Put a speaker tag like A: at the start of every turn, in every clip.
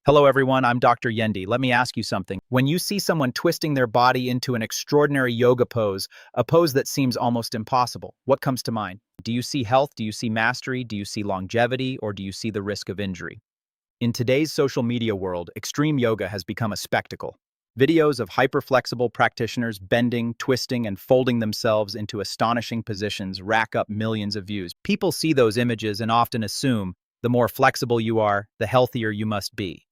A: Hello everyone, I'm Dr. Yende. Let me ask you something. When you see someone twisting their body into an extraordinary yoga pose, a pose that seems almost impossible, what comes to mind? Do you see health? Do you see mastery? Do you see longevity? Or do you see the risk of injury? In today's social media world, extreme yoga has become a spectacle. Videos of hyperflexible practitioners bending, twisting, and folding themselves into astonishing positions rack up millions of views. People see those images and often assume the more flexible you are, the healthier you must be.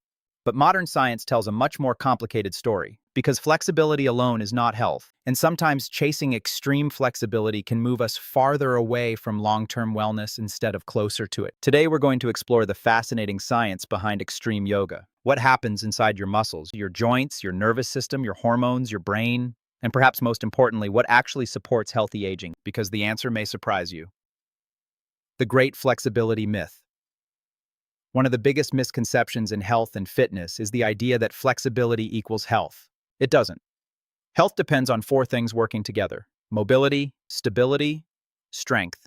A: But modern science tells a much more complicated story, because flexibility alone is not health, and sometimes chasing extreme flexibility can move us farther away from long-term wellness instead of closer to it. Today we're going to explore the fascinating science behind extreme yoga. What happens inside your muscles, your joints, your nervous system, your hormones, your brain, and perhaps most importantly, what actually supports healthy aging, because the answer may surprise you. The great flexibility myth. One of the biggest misconceptions in health and fitness is the idea that flexibility equals health. It doesn't. Health depends on four things working together: mobility, stability, strength,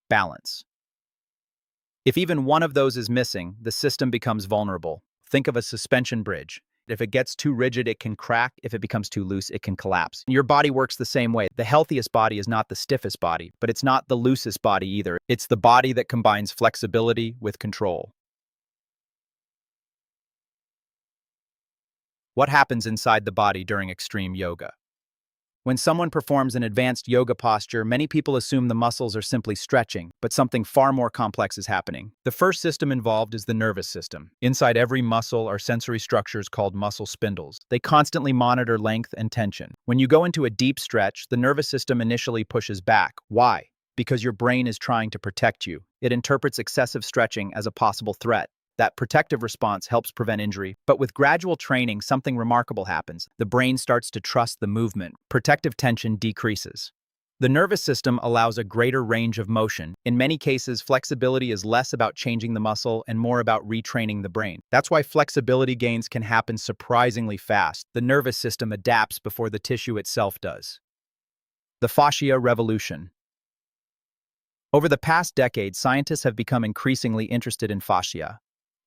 A: balance. If even one of those is missing, the system becomes vulnerable. Think of a suspension bridge. If it gets too rigid, it can crack. If it becomes too loose, it can collapse. Your body works the same way. The healthiest body is not the stiffest body, but it's not the loosest body either. It's the body that combines flexibility with control. What happens inside the body during extreme yoga? When someone performs an advanced yoga posture, many people assume the muscles are simply stretching, but something far more complex is happening. The first system involved is the nervous system. Inside every muscle are sensory structures called muscle spindles. They constantly monitor length and tension. When you go into a deep stretch, the nervous system initially pushes back. Why? Because your brain is trying to protect you. It interprets excessive stretching as a possible threat. That protective response helps prevent injury, but with gradual training, something remarkable happens. The brain starts to trust the movement. Protective tension decreases. The nervous system allows a greater range of motion. In many cases, flexibility is less about changing the muscle and more about retraining the brain. That's why flexibility gains can happen surprisingly fast. The nervous system adapts before the tissue itself does. The fascia revolution. Over the past decade, scientists have become increasingly interested in fascia.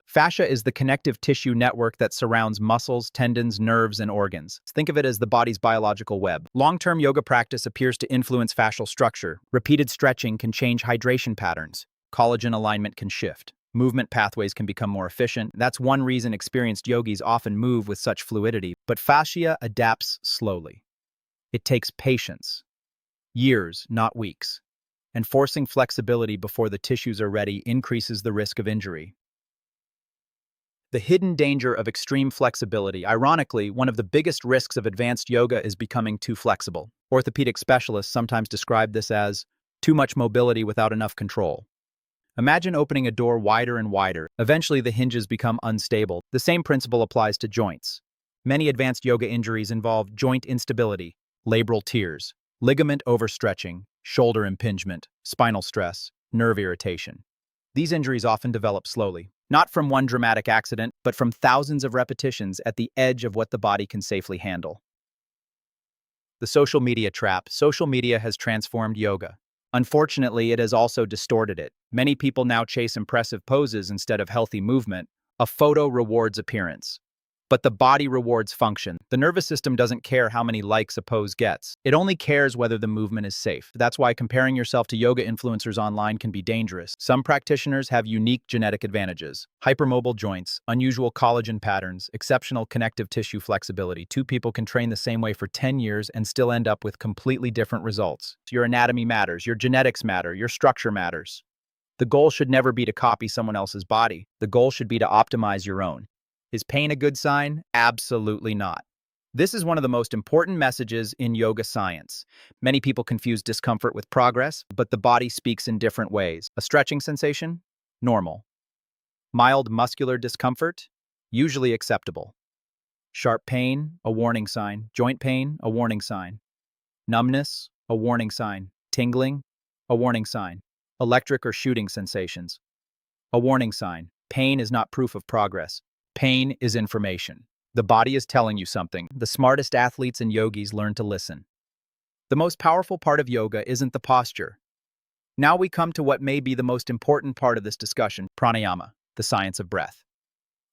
A: Fascia is the connective tissue network that surrounds muscles, tendons, nerves, and organs. Think of it as the body's biological web. Long-term yoga practice appears to influence fascial structure. Repeated stretching can change hydration patterns. Collagen alignment can shift. Movement pathways can become more efficient. That's one reason experienced yogis often move with such fluidity. But fascia adapts slowly. It takes patience. Years, not weeks. And forcing flexibility before the tissues are ready increases the risk of injury. The hidden danger of extreme flexibility. Ironically, one of the biggest risks of advanced yoga is becoming too flexible. Orthopedic specialists sometimes describe this as too much mobility without enough control. Imagine opening a door wider and wider. Eventually, the hinges become unstable. The same principle applies to joints. Many advanced yoga injuries involve joint instability, labral tears, ligament overstretching, shoulder impingement, spinal stress, nerve irritation. These injuries often develop slowly, not from one dramatic accident, but from thousands of repetitions at the edge of what the body can safely handle. The social media trap. Social media has transformed yoga. Unfortunately, it has also distorted it. Many people now chase impressive poses instead of healthy movement. A photo rewards appearance, but the body rewards function. The nervous system doesn't care how many likes a pose gets. It only cares whether the movement is safe. That's why comparing yourself to yoga influencers online can be dangerous. Some practitioners have unique genetic advantages: hypermobile joints, unusual collagen patterns, exceptional connective tissue flexibility. Two people can train the same way for 10 years and still end up with completely different results. Your anatomy matters, your genetics matter, your structure matters. The goal should never be to copy someone else's body. The goal should be to optimize your own. Is pain a good sign? Absolutely not. This is one of the most important messages in yoga science. Many people confuse discomfort with progress, but the body speaks in different ways. A stretching sensation? Normal. Mild muscular discomfort? Usually acceptable. Sharp pain? A warning sign. Joint pain? A warning sign. Numbness? A warning sign. Tingling? A warning sign. Electric or shooting sensations? A warning sign. Pain is not proof of progress. Pain is information. The body is telling you something. The smartest athletes and yogis learn to listen. The most powerful part of yoga isn't the posture. Now we come to what may be the most important part of this discussion: pranayama, the science of breath.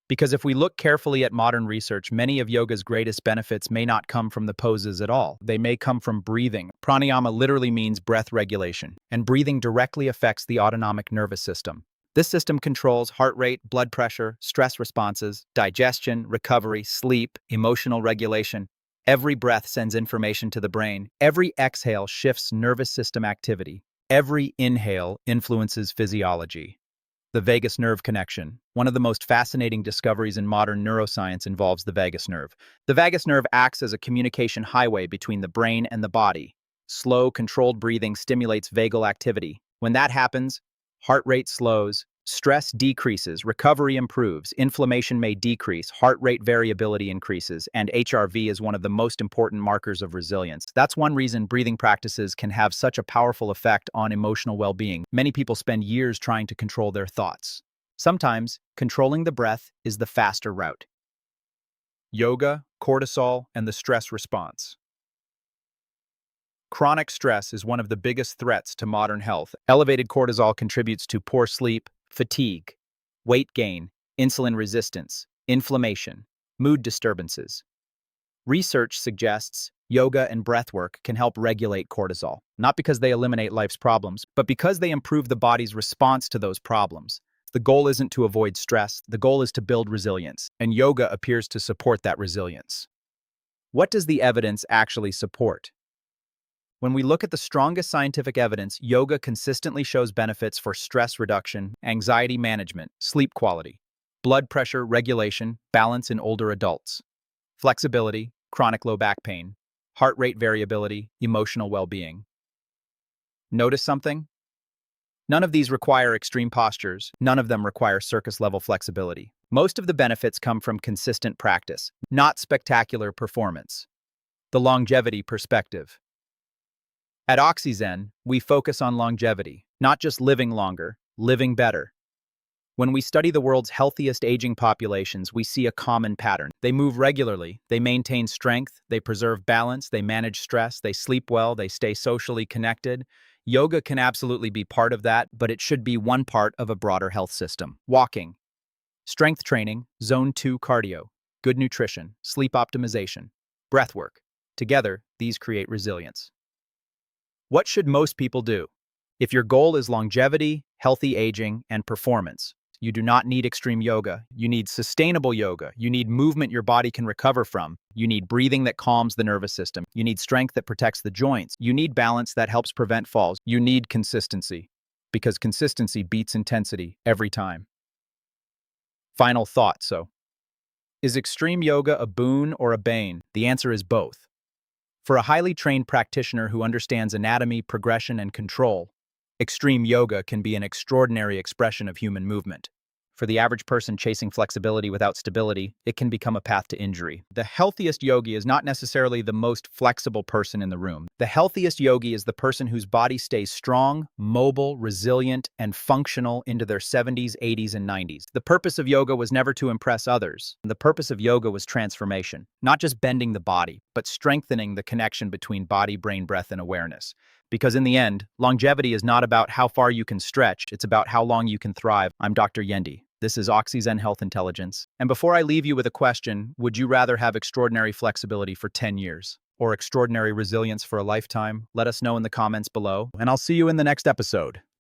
A: Because if we look carefully at modern research, many of yoga's greatest benefits may not come from the poses at all. They may come from breathing. Pranayama literally means breath regulation, and breathing directly affects the autonomic nervous system. This system controls heart rate, blood pressure, stress responses, digestion, recovery, sleep, emotional regulation. Every breath sends information to the brain. Every exhale shifts nervous system activity. Every inhale influences physiology. The vagus nerve connection. One of the most fascinating discoveries in modern neuroscience involves the vagus nerve. The vagus nerve acts as a communication highway between the brain and the body. Slow, controlled breathing stimulates vagal activity. When that happens, heart rate slows, stress decreases, recovery improves, inflammation may decrease, heart rate variability increases, and HRV is one of the most important markers of resilience. That's one reason breathing practices can have such a powerful effect on emotional well-being. Many people spend years trying to control their thoughts. Sometimes, controlling the breath is the faster route. Yoga, cortisol, and the stress response. Chronic stress is one of the biggest threats to modern health. Elevated cortisol contributes to poor sleep, fatigue, weight gain, insulin resistance, inflammation, mood disturbances. Research suggests yoga and breathwork can help regulate cortisol, not because they eliminate life's problems, but because they improve the body's response to those problems. The goal isn't to avoid stress, the goal is to build resilience, and yoga appears to support that resilience. What does the evidence actually support? When we look at the strongest scientific evidence, yoga consistently shows benefits for stress reduction, anxiety management, sleep quality, blood pressure regulation, balance in older adults, flexibility, chronic low back pain, heart rate variability, emotional well-being. Notice something? None of these require extreme postures. None of them require circus-level flexibility. Most of the benefits come from consistent practice, not spectacular performance. The longevity perspective. At OXYZEN, we focus on longevity, not just living longer, living better. When we study the world's healthiest aging populations, we see a common pattern. They move regularly, they maintain strength, they preserve balance, they manage stress, they sleep well, they stay socially connected. Yoga can absolutely be part of that, but it should be one part of a broader health system. Walking, strength training, zone 2 cardio, good nutrition, sleep optimization, breathwork. Together, these create resilience. What should most people do? If your goal is longevity, healthy aging, and performance, you do not need extreme yoga. You need sustainable yoga. You need movement your body can recover from. You need breathing that calms the nervous system. You need strength that protects the joints. You need balance that helps prevent falls. You need consistency, because consistency beats intensity every time. Final thought, is extreme yoga a boon or a bane? The answer is both. For a highly trained practitioner who understands anatomy, progression, and control, extreme yoga can be an extraordinary expression of human movement. For the average person chasing flexibility without stability, it can become a path to injury. The healthiest yogi is not necessarily the most flexible person in the room. The healthiest yogi is the person whose body stays strong, mobile, resilient, and functional into their 70s, 80s, and 90s. The purpose of yoga was never to impress others. The purpose of yoga was transformation, not just bending the body, but strengthening the connection between body, brain, breath, and awareness. Because in the end, longevity is not about how far you can stretch, it's about how long you can thrive. I'm Dr. Yende. This is OXYZEN Health Intelligence. And before I leave you with a question, would you rather have extraordinary flexibility for 10 years or extraordinary resilience for a lifetime? Let us know in the comments below, and I'll see you in the next episode.